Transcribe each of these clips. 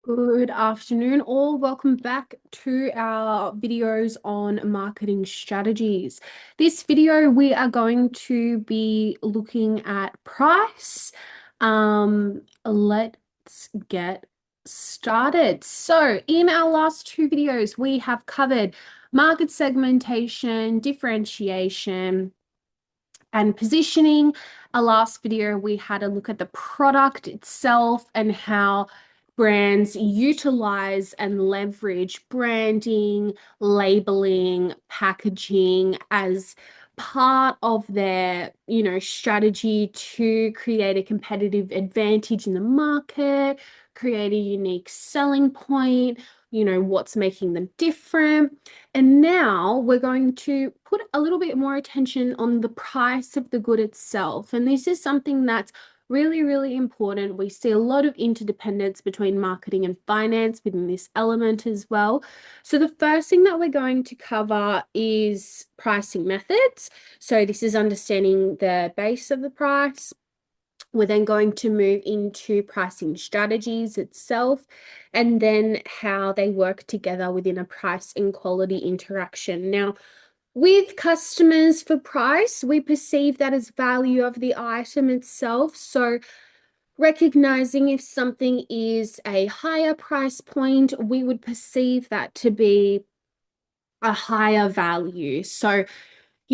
Good afternoon, all. Welcome back to our videos on marketing strategies. This video, we are going to be looking at price. Let's get started. So, in our last two videos, we have covered market segmentation, differentiation, and positioning. Our last video, we had a look at the product itself and how brands utilize and leverage branding, labeling, packaging as part of their, strategy to create a competitive advantage in the market, create a unique selling point, what's making them different. And now we're going to put a little bit more attention on the price of the good itself. And this is something that's really, really important. We see a lot of interdependence between marketing and finance within this element as well. So the first thing that we're going to cover is pricing methods. So this is understanding the base of the price. We're then going to move into pricing strategies itself, and then how they work together within a price and quality interaction. Now, with customers for price, we perceive that as value of the item itself. So, recognizing if something is a higher price point, we would perceive that to be a higher value. So,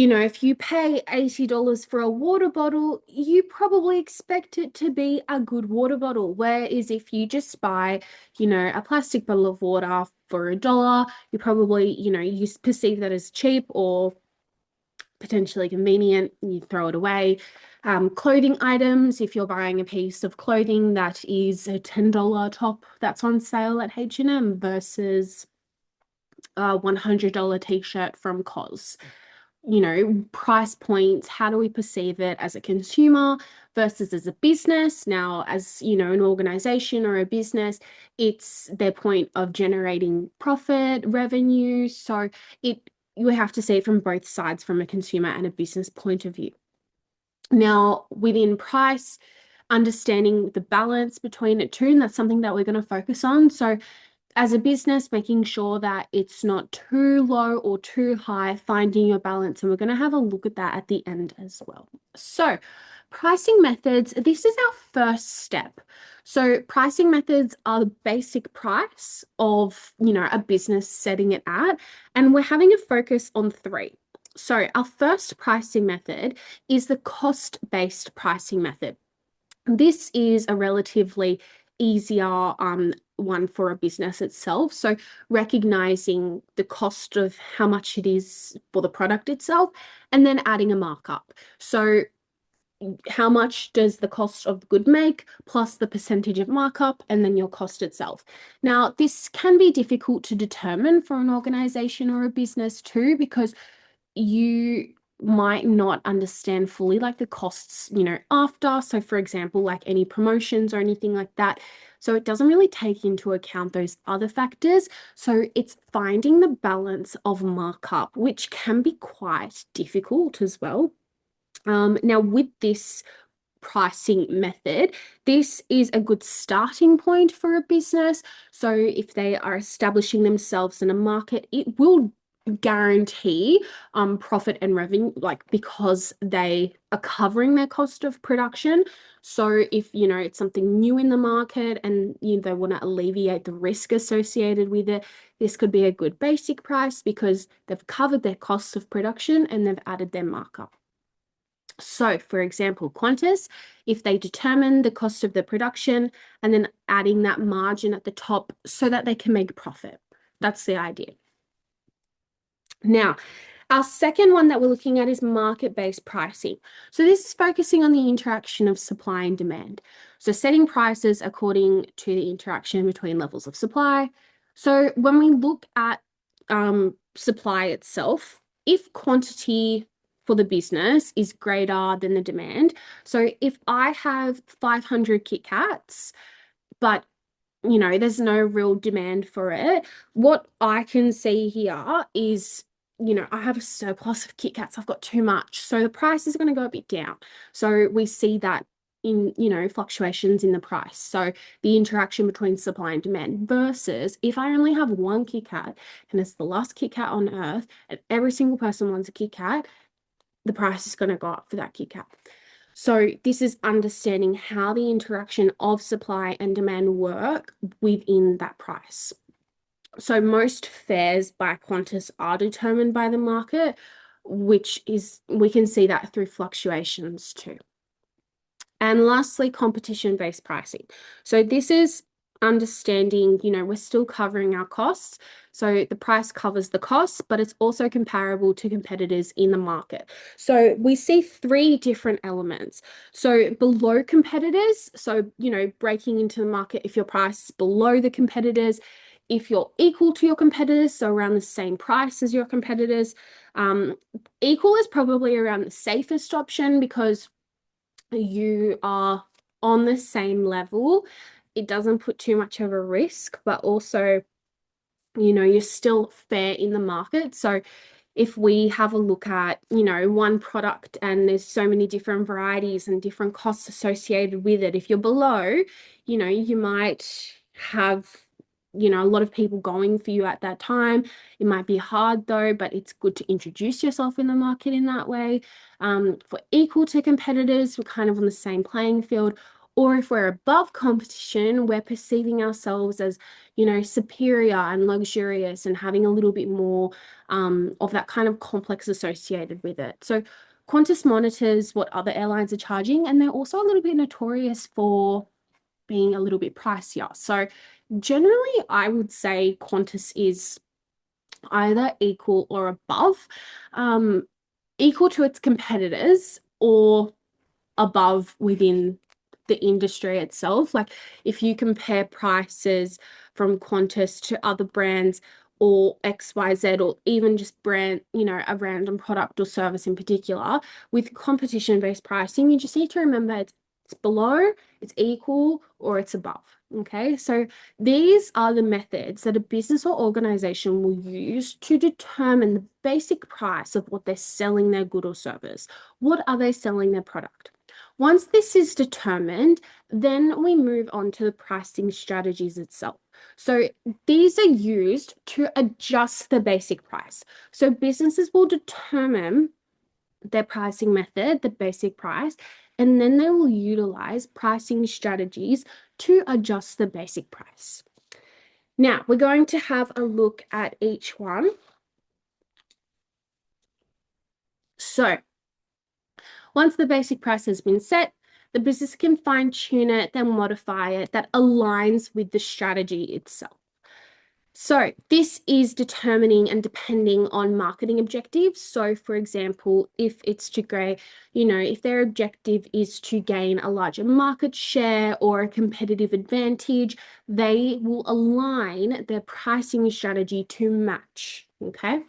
if you pay $80 for a water bottle, you probably expect it to be a good water bottle. Whereas if you just buy, a plastic bottle of water for $1, you probably, you perceive that as cheap or potentially convenient, you throw it away. Clothing items, if you're buying a piece of clothing that is a $10 top that's on sale at H&M versus a $100 t-shirt from COS. Price points, how do we perceive it as a consumer versus as a business? Now, as an organization or a business, it's their point of generating profit, revenue. So you have to see it from both sides, from a consumer and a business point of view. Now, within price, understanding the balance between it too, and that's something that we're going to focus on. So as a business, making sure that it's not too low or too high, finding your balance. And we're going to have a look at that at the end as well. So, pricing methods, this is our first step. So, pricing methods are the basic price of, a business setting it at. And we're having a focus on three. So, our first pricing method is the cost-based pricing method. This is a relatively easier one for a business itself. So recognizing the cost of how much it is for the product itself, and then adding a markup. So how much does the cost of the good make plus the percentage of markup and then your cost itself. Now, this can be difficult to determine for an organization or a business too, because you might not understand fully like the costs, after. So for example, like any promotions or anything like that. So it doesn't really take into account those other factors. So it's finding the balance of markup, which can be quite difficult as well. Now with this pricing method, this is a good starting point for a business. So if they are establishing themselves in a market, it will guarantee profit and revenue, like because they are covering their cost of production. So if it's something new in the market and they want to alleviate the risk associated with it, this could be a good basic price because they've covered their costs of production and they've added their markup. So, for example, Qantas, if they determine the cost of the production and then adding that margin at the top so that they can make profit. That's the idea. Now, our second one that we're looking at is market-based pricing. So this is focusing on the interaction of supply and demand. So setting prices according to the interaction between levels of supply. So when we look at supply itself, if quantity for the business is greater than the demand. So if I have 500 Kit Kats, but there's no real demand for it, what I can see here is, I have a surplus of Kit Kats, I've got too much. So the price is going to go a bit down. So we see that in, fluctuations in the price. So the interaction between supply and demand versus if I only have one Kit Kat and it's the last Kit Kat on earth and every single person wants a Kit Kat, the price is going to go up for that Kit Kat. So this is understanding how the interaction of supply and demand work within that price. So most fares by Qantas are determined by the market, which is, we can see that through fluctuations too. And lastly, competition-based pricing. So this is understanding, we're still covering our costs. So the price covers the costs, but it's also comparable to competitors in the market. So we see three different elements. So below competitors, so, breaking into the market if your price is below the competitors, if you're equal to your competitors, so around the same price as your competitors. Equal is probably around the safest option because you are on the same level. It doesn't put too much of a risk, but also, you're still fair in the market. So if we have a look at, one product and there's so many different varieties and different costs associated with it, if you're below, you might have, a lot of people going for you at that time. It might be hard though, but it's good to introduce yourself in the market in that way. For equal to competitors, we're kind of on the same playing field. Or if we're above competition, we're perceiving ourselves as, superior and luxurious and having a little bit more of that kind of complex associated with it. So Qantas monitors what other airlines are charging, and they're also a little bit notorious for being a little bit pricier. So generally, I would say Qantas is either equal or above, equal to its competitors or above within the industry itself. Like if you compare prices from Qantas to other brands or XYZ, or even just brand, a random product or service in particular, with competition-based pricing, you just need to remember it's below, it's equal, or it's above. Okay, so these are the methods that a business or organization will use to determine the basic price of what they're selling their good or service. What are they selling their product? Once this is determined, then we move on to the pricing strategies itself. So these are used to adjust the basic price. So businesses will determine their pricing method, the basic price, and then they will utilize pricing strategies to adjust the basic price. Now, we're going to have a look at each one. So once the basic price has been set, the business can fine tune it, then modify it that aligns with the strategy itself. So this is determining and depending on marketing objectives. So for example, if it's to grow, if their objective is to gain a larger market share or a competitive advantage, they will align their pricing strategy to match, okay?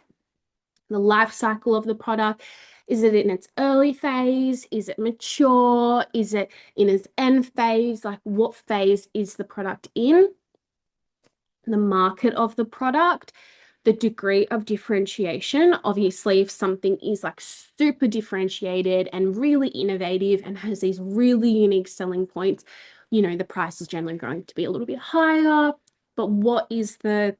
The life cycle of the product. Is it in its early phase? Is it mature? Is it in its end phase? Like what phase is the product in? The market of the product, the degree of differentiation. Obviously, if something is like super differentiated and really innovative and has these really unique selling points, the price is generally going to be a little bit higher. But what is the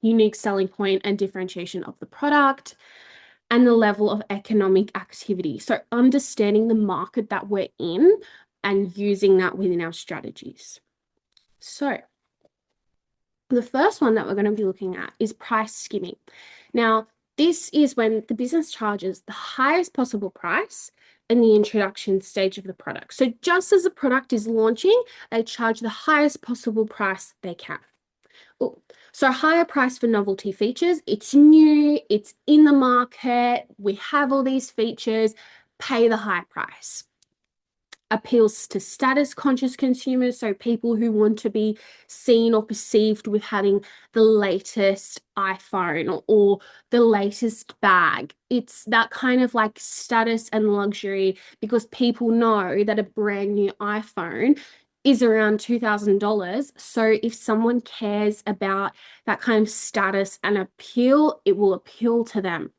unique selling point and differentiation of the product? And the level of economic activity. So understanding the market that we're in and using that within our strategies. So the first one that we're going to be looking at is price skimming. Now, this is when the business charges the highest possible price in the introduction stage of the product. So just as the product is launching, they charge the highest possible price they can. So higher price for novelty features. It's new, it's in the market, we have all these features, pay the high price. Appeals to status conscious consumers, so people who want to be seen or perceived with having the latest iPhone or the latest bag. It's that kind of like status and luxury because people know that a brand new iPhone is around $2,000. So if someone cares about that kind of status and appeal, it will appeal to them.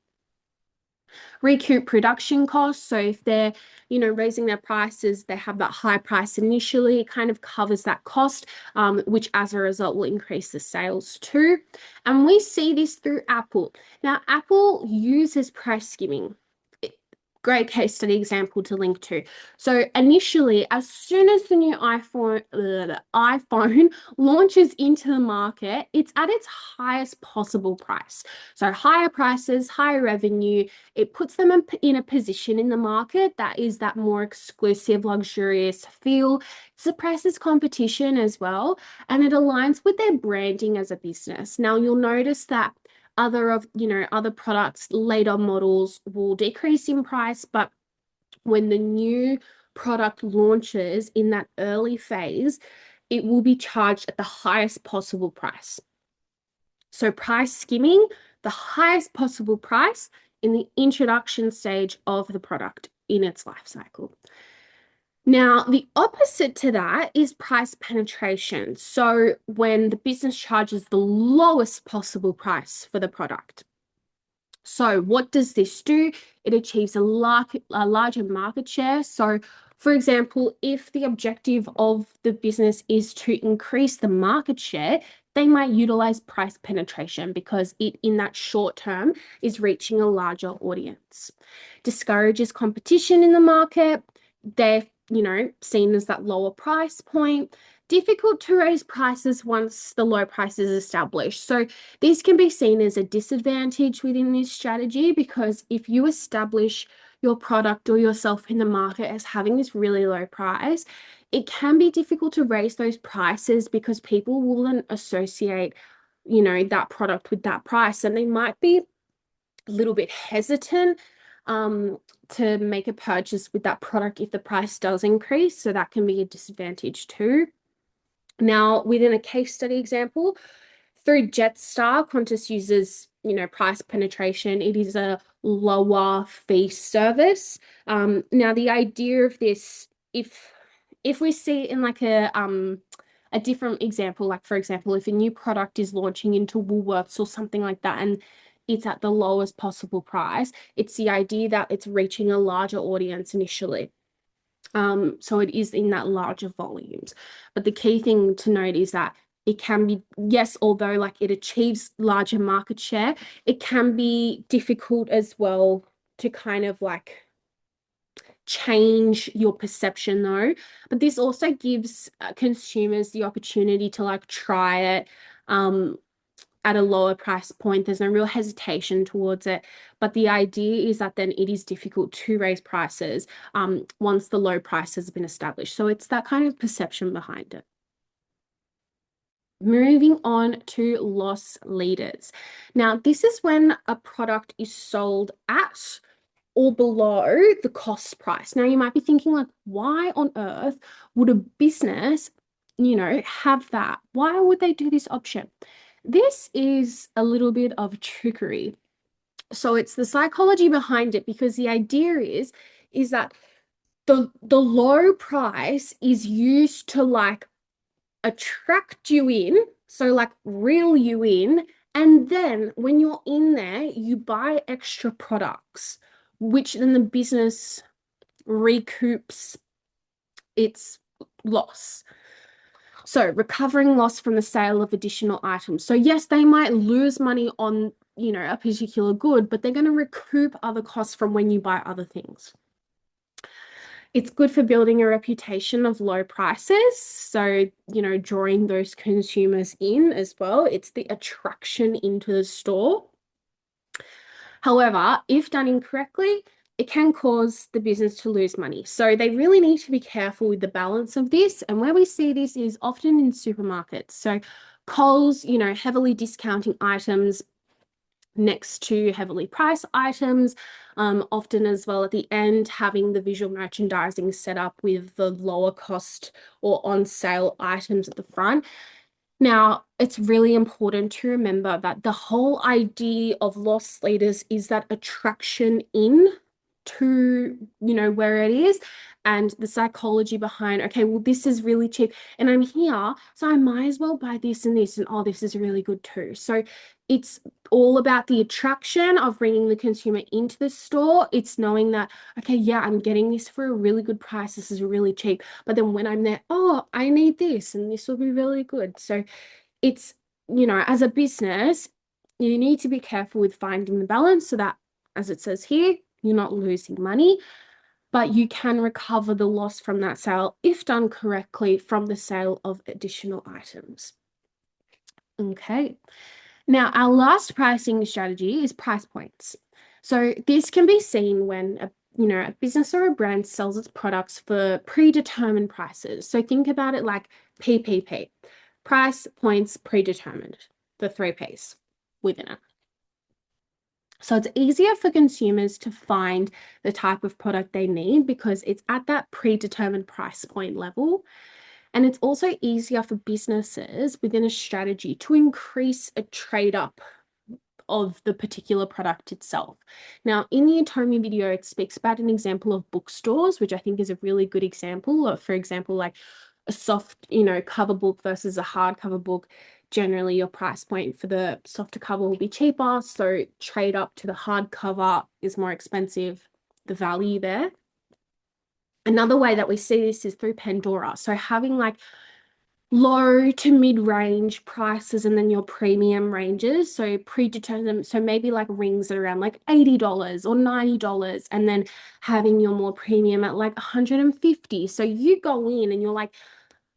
Recoup production costs. So if they're, raising their prices, they have that high price initially, it kind of covers that cost, which as a result will increase the sales too. And we see this through Apple. Now, Apple uses price skimming. Great case study example to link to. So initially, as soon as the new iPhone launches into the market, it's at its highest possible price. So higher prices, higher revenue, it puts them in a position in the market that is that more exclusive, luxurious feel, suppresses competition as well, and it aligns with their branding as a business. Now, you'll notice that other products, later models will decrease in price, but when the new product launches in that early phase, it will be charged at the highest possible price. So price skimming, the highest possible price in the introduction stage of the product in its life cycle. Now, the opposite to that is price penetration. So when the business charges the lowest possible price for the product. So what does this do? It achieves a larger market share. So for example, if the objective of the business is to increase the market share, they might utilize price penetration because it, in that short term, is reaching a larger audience. Discourages competition in the market. They're, seen as that lower price point. Difficult to raise prices once the low price is established. So this can be seen as a disadvantage within this strategy because if you establish your product or yourself in the market as having this really low price, it can be difficult to raise those prices because people will then associate, that product with that price, and they might be a little bit hesitant to make a purchase with that product if the price does increase. So that can be a disadvantage too. Now, within a case study example, through Jetstar, Qantas uses, price penetration. It is a lower fee service. Now, the idea of this, if we see in like a different example, like for example, if a new product is launching into Woolworths or something like that, and it's at the lowest possible price, it's the idea that it's reaching a larger audience initially. So it is in that larger volumes. But the key thing to note is that it can be, yes, although like it achieves larger market share, it can be difficult as well to kind of like change your perception though. But this also gives consumers the opportunity to like try it at a lower price point. There's no real hesitation towards it. But the idea is that then it is difficult to raise prices once the low price has been established. So it's that kind of perception behind it. Moving on to loss leaders. Now, this is when a product is sold at or below the cost price. Now, you might be thinking like, why on earth would a business, have that? Why would they do this option? This is a little bit of trickery. So it's the psychology behind it because the idea is that the low price is used to like attract you in, so like reel you in, and then when you're in there, you buy extra products, which then the business recoups its loss. So recovering loss from the sale of additional items. So yes, they might lose money on, a particular good, but they're going to recoup other costs from when you buy other things. It's good for building a reputation of low prices. So, drawing those consumers in as well. It's the attraction into the store. However, if done incorrectly, it can cause the business to lose money. So they really need to be careful with the balance of this. And where we see this is often in supermarkets. So Coles, heavily discounting items next to heavily priced items, often as well at the end, having the visual merchandising set up with the lower cost or on sale items at the front. Now, it's really important to remember that the whole idea of loss leaders is that attraction in to, where it is, and the psychology behind, okay, well, this is really cheap and I'm here, so I might as well buy this and this, and oh, this is really good too. So it's all about the attraction of bringing the consumer into the store. It's knowing that, okay, yeah, I'm getting this for a really good price. This is really cheap. But then when I'm there, oh, I need this and this will be really good. So it's, as a business, you need to be careful with finding the balance so that, as it says here, you're not losing money, but you can recover the loss from that sale if done correctly from the sale of additional items. Okay. Now, our last pricing strategy is price points. So this can be seen when a business or a brand sells its products for predetermined prices. So think about it like PPP, price points predetermined, the 3Ps within it. So it's easier for consumers to find the type of product they need because it's at that predetermined price point level. And it's also easier for businesses within a strategy to increase a trade up of the particular product itself. Now, in the Atomi video, it speaks about an example of bookstores, which I think is a really good example of, for example, like a soft, cover book versus a hardcover book. Generally, your price point for the softer cover will be cheaper. So trade up to the hardcover is more expensive, the value there. Another way that we see this is through Pandora. So having like low to mid-range prices and then your premium ranges. So predetermined, so maybe like rings around like $80 or $90, and then having your more premium at like 150. So you go in and you're like,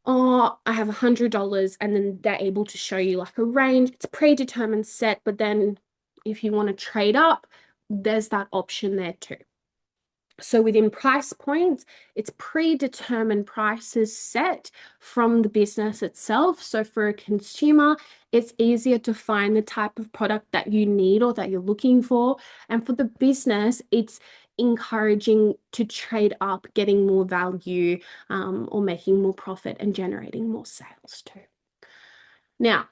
oh, I have $100, and then they're able to show you like a range. It's predetermined set, but then if you want to trade up, there's that option there too. So within price points, it's predetermined prices set from the business itself. So for a consumer, it's easier to find the type of product that you need or that you're looking for. And for the business, it's encouraging to trade up, getting more value, or making more profit and generating more sales too. Now,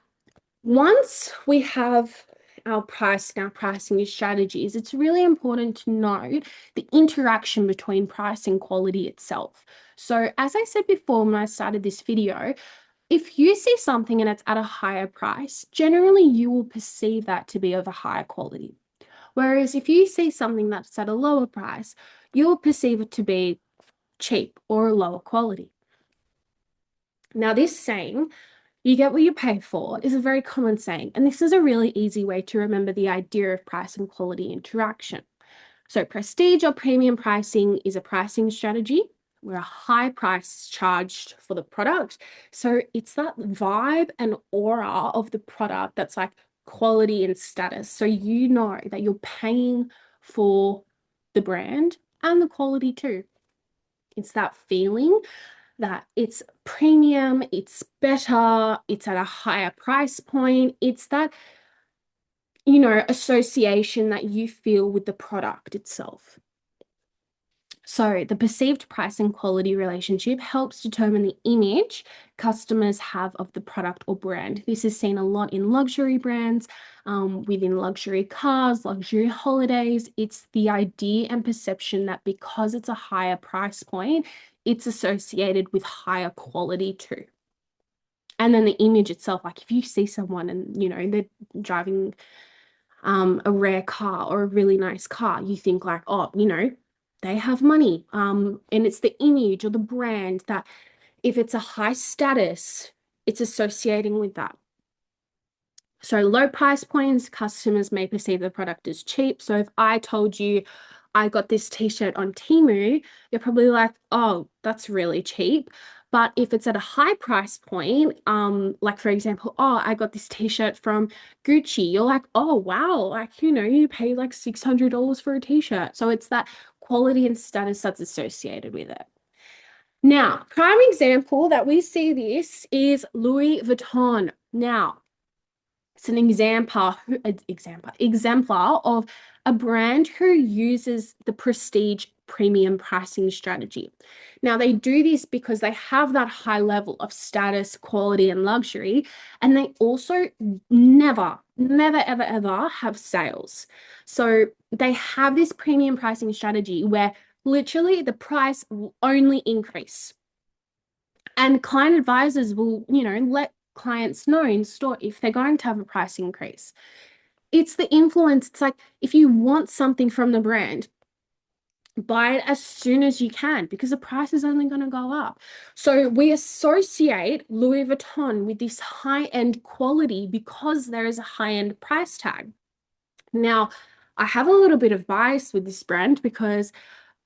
once we have our pricing strategies, it's really important to note the interaction between price and quality itself. So as I said before when I started this video, if you see something and it's at a higher price, generally you will perceive that to be of a higher quality. Whereas if you see something that's at a lower price, you'll perceive it to be cheap or a lower quality. Now, this saying, you get what you pay for, is a very common saying, and this is a really easy way to remember the idea of price and quality interaction. So prestige or premium pricing is a pricing strategy where a high price is charged for the product. So it's that vibe and aura of the product that's like quality and status. So you know that you're paying for the brand and the quality too. It's that feeling that it's premium, it's better, it's at a higher price point. It's that, association that you feel with the product itself. So the perceived price and quality relationship helps determine the image customers have of the product or brand. This is seen a lot in luxury brands, within luxury cars, luxury holidays. It's the idea and perception that because it's a higher price point, it's associated with higher quality too. And then the image itself, like if you see someone and, they're driving a rare car or a really nice car, you think like, oh, they have money. And it's the image or the brand that if it's a high status, it's associating with that. So low price points, customers may perceive the product as cheap. So if I told you I got this t-shirt on Temu, you're probably like, oh, that's really cheap. But if it's at a high price point, like for example, oh, I got this t-shirt from Gucci, you're like, oh, wow, like, you pay like $600 for a t-shirt. So it's that quality and status that's associated with it. Now, prime example that we see this is Louis Vuitton. Now, it's an exemplar of a brand who uses the prestige premium pricing strategy. Now, they do this because they have that high level of status, quality, and luxury, and they also never, ever, ever have sales. So they have this premium pricing strategy where literally the price will only increase. And client advisors will, let clients know in store if they're going to have a price increase. It's the influence. It's like if you want something from the brand, buy it as soon as you can because the price is only going to go up. So we associate Louis Vuitton with this high-end quality because there is a high-end price tag. Now, I have a little bit of bias with this brand because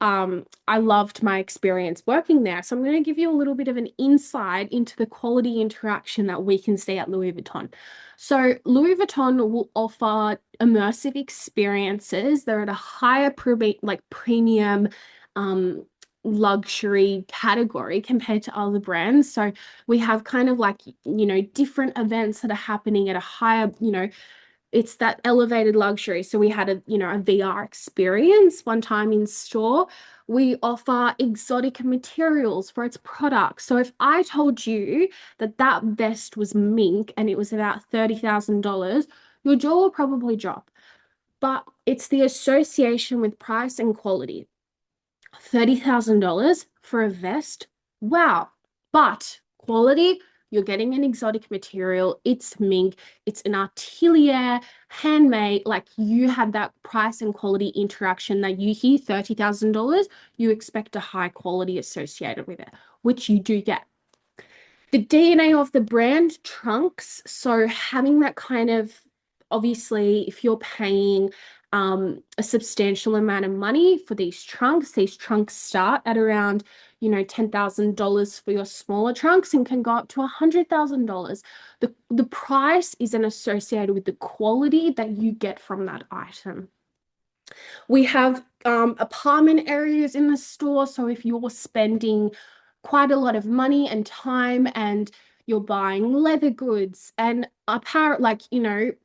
I loved my experience working there. So I'm going to give you a little bit of an insight into the quality interaction that we can see at Louis Vuitton. So Louis Vuitton will offer immersive experiences. They're at a higher premium luxury category compared to other brands. So we have kind of like, different events that are happening at a higher, it's that elevated luxury. So we had a VR experience one time in store. We offer exotic materials for its products. So if I told you that that vest was mink and it was about $30,000, your jaw will probably drop. But it's the association with price and quality. $30,000 for a vest? Wow. But quality, you're getting an exotic material. It's mink. It's an atelier, handmade. Like you have that price and quality interaction that you hear $30,000, you expect a high quality associated with it, which you do get. The DNA of the brand trunks. So having that kind of, obviously, if you're paying a substantial amount of money for these trunks start at around, $10,000 for your smaller trunks and can go up to $100,000. The price isn't associated with the quality that you get from that item. We have apartment areas in the store. So if you're spending quite a lot of money and time and you're buying leather goods and apparel, like,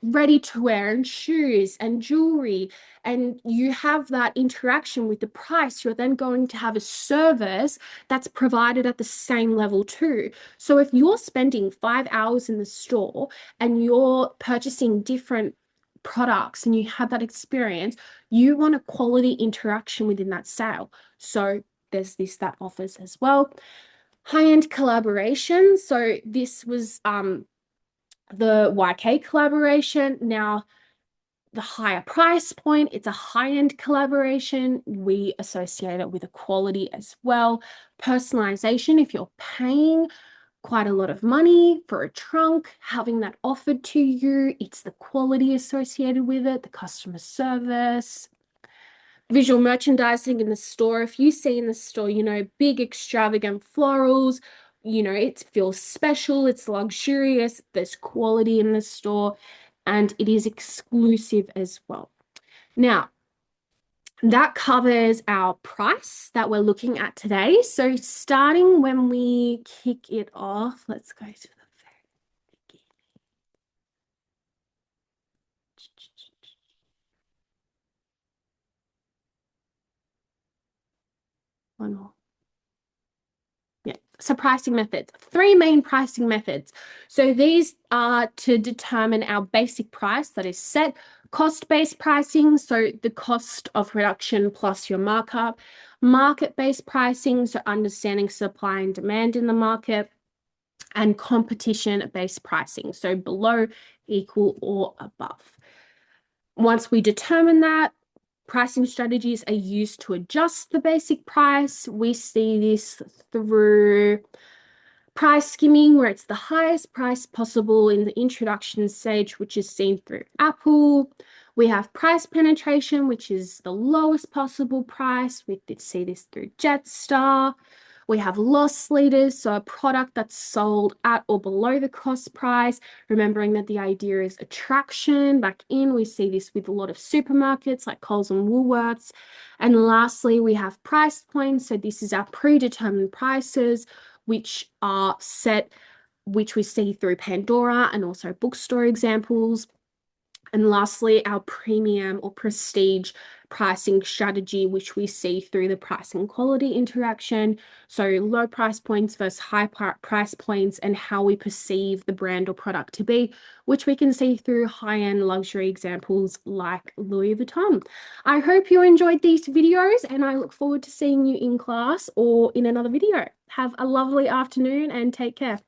ready to wear and shoes and jewelry, and you have that interaction with the price, you're then going to have a service that's provided at the same level too. So if you're spending 5 hours in the store and you're purchasing different products and you have that experience, you want a quality interaction within that sale. So there's that offers as well. High-end collaboration. So this was the YK collaboration. Now, the higher price point, it's a high-end collaboration. We associate it with a quality as well. Personalization, if you're paying quite a lot of money for a trunk, having that offered to you, it's the quality associated with it, the customer service. Visual merchandising in the store. If you see in the store, big extravagant florals, it feels special, it's luxurious, there's quality in the store, and it is exclusive as well. Now, that covers our price that we're looking at today. So starting when we kick it off, let's go to the very beginning. One more. Yeah, so pricing methods, 3 main pricing methods. So these are to determine our basic price that is set, cost-based pricing, so the cost of production plus your markup, market-based pricing, so understanding supply and demand in the market, and competition-based pricing, so below, equal, or above. Once we determine that, pricing strategies are used to adjust the basic price. We see this through price skimming, where it's the highest price possible in the introduction stage, which is seen through Apple. We have price penetration, which is the lowest possible price. We did see this through Jetstar. We have loss leaders, so a product that's sold at or below the cost price, remembering that the idea is attraction. Back in, we see this with a lot of supermarkets like Coles and Woolworths. And lastly, we have price points. So this is our predetermined prices, which are set, which we see through Pandora and also bookstore examples. And lastly, our premium or prestige pricing strategy, which we see through the price and quality interaction. So low price points versus high price points and how we perceive the brand or product to be, which we can see through high-end luxury examples like Louis Vuitton. I hope you enjoyed these videos and I look forward to seeing you in class or in another video. Have a lovely afternoon and take care.